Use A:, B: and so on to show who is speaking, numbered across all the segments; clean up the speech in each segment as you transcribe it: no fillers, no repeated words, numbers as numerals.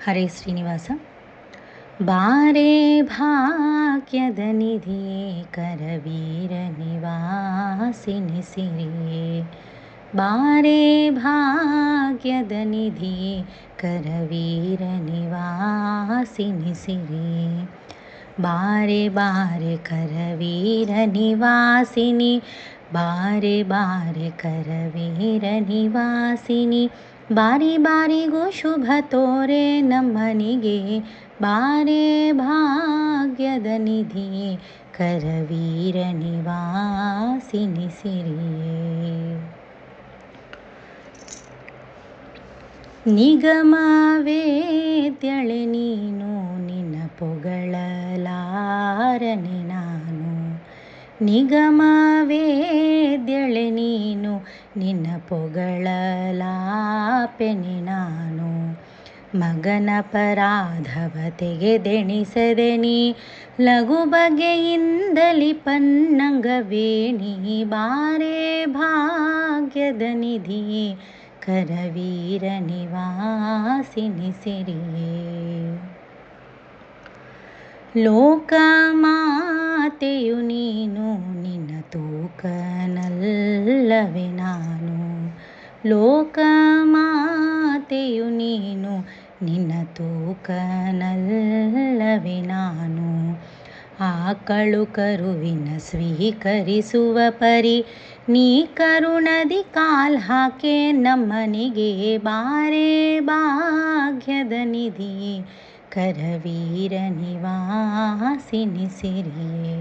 A: ಹರೇ ಶ್ರೀನಿವಾಸ. ಬಾರೆ ಭಾಗ್ಯದ ನಿಧಿಯೇ ಕರವೀರ ನಿವಾಸಿನಿ ಸಿರಿಯೇ, ಬಾರೆ ಭಾಗ್ಯದ ನಿಧಿಯೇ ಕರವೀರ ನಿವಾಸಿನಿ ಸಿರಿಯೇ, ಬಾರೆ ಬಾರೆ ಕರವೀರ ನಿವಾಸಿನಿ, ಬಾರೆ ಬಾರೆ ಕರವೀರ ನಿವಾಸಿನಿ, ಬಾರಿ ಬಾರಿಗೂ ಶುಭ ತೋರೆ ನಮ್ಮನಿಗೆ, ಬಾರೆ ಭಾಗ್ಯದ ನಿಧಿಯೇ ಕರವೀರ ನಿವಾಸಿನಿ ಸಿರಿಯೇ. ನಿಗಮವೇದ್ಯಳೆ ನೀನು ನಿನ್ನ ಪೊಗಳಲಾರನೆ ನಾನು, ನಿಗಮವೇದ್ಯಳೆ ನೀನು ನಿನ್ನ ಪೊಗಳಲಾಪೆನೆ ನಾನು, ಮಗನ ಪರಾಧವ ತೆಗೆದೆಣಿಸದೆ ನೀ ಲಘು ಬಗೆಯಿಂದಲಿ ಪನ್ನಂಗವೇಣಿ, ಬಾರೆ ಭಾಗ್ಯದ ನಿಧಿಯೇ ಕರವೀರ ನಿವಾಸಿನಿ ಸಿರಿಯೇ. ಲೋಕಮಾತೆಯು ನೀನು ನಿನ್ನ ತೂಕನಲ್ಲವೇ ನಾನು, ಲೋಕಮಾತೆಯು ನೀನು ನಿನ್ನ ತೂಕನಲ್ಲವೇ ನಾನು, ಆಕಳು ಕರುವಿನ ಸ್ವೀಕರಿಸುವ ಪರಿ ನೀ ಕರುಣದಿ ಕಾಲ್ ಹಾಕೆ ನಮ್ಮನಿಗೆ, ಬಾರೆ ಭಾಗ್ಯದ ನಿಧಿಯೇ ಕರವೀರ ನಿವಾಸಿನಿ ಸಿರಿಯೇ.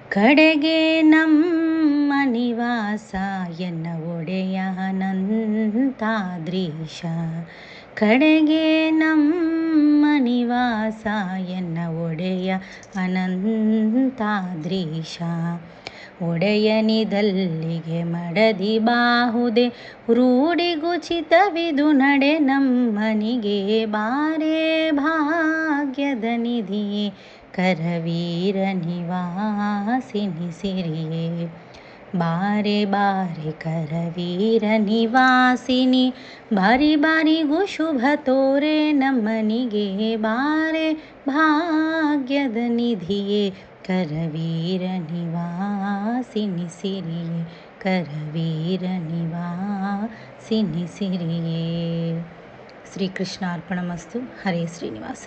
A: ಕಡೆಗೆ ನಮ್ಮ ನಿವಾಸ ಎನ್ನ ಒಡೆಯ ಅನಂತಾದ್ರೀಶ, ಕಡೆಗೆ ನಮ್ಮ ನಿವಾಸ ಎನ್ನ ಒಡೆಯ ಅನಂತಾದ್ರೀಶ, ಒಡೆಯನಿದಲ್ಲಿಗೆ ಮಡದಿ ಬಾಹುದೆ ರೂಢಿಗುಚಿತವಿದು ನಡೆ ನಮ್ಮನಿಗೆ, ಬಾರೆ ಭಾಗ್ಯದ ನಿಧಿಯೇ ಕರವೀರ ನಿವಾಸಿನಿ ಸಿರಿಯೇ, ಬಾರೆ ಬಾರೆ ಕರವೀರ ನಿವಾಸಿನಿ, ಬಾರಿ ಬಾರಿಗೂ ಶುಭ ತೋರೆ ನಮ್ಮನಿಗೆ, ಬಾರೆ ಭಾಗ್ಯದ ನಿಧಿಯೇ ಕರವೀರ ನಿವಾಸಿನಿ ಸಿರಿಯೇ, ಕರವೀರ ನಿವಾಸಿನಿ ಸಿರಿಯೇ. ಶ್ರೀಕೃಷ್ಣಾರ್ಪಣಮಸ್ತು. ಹರೇ ಶ್ರೀನಿವಾಸ.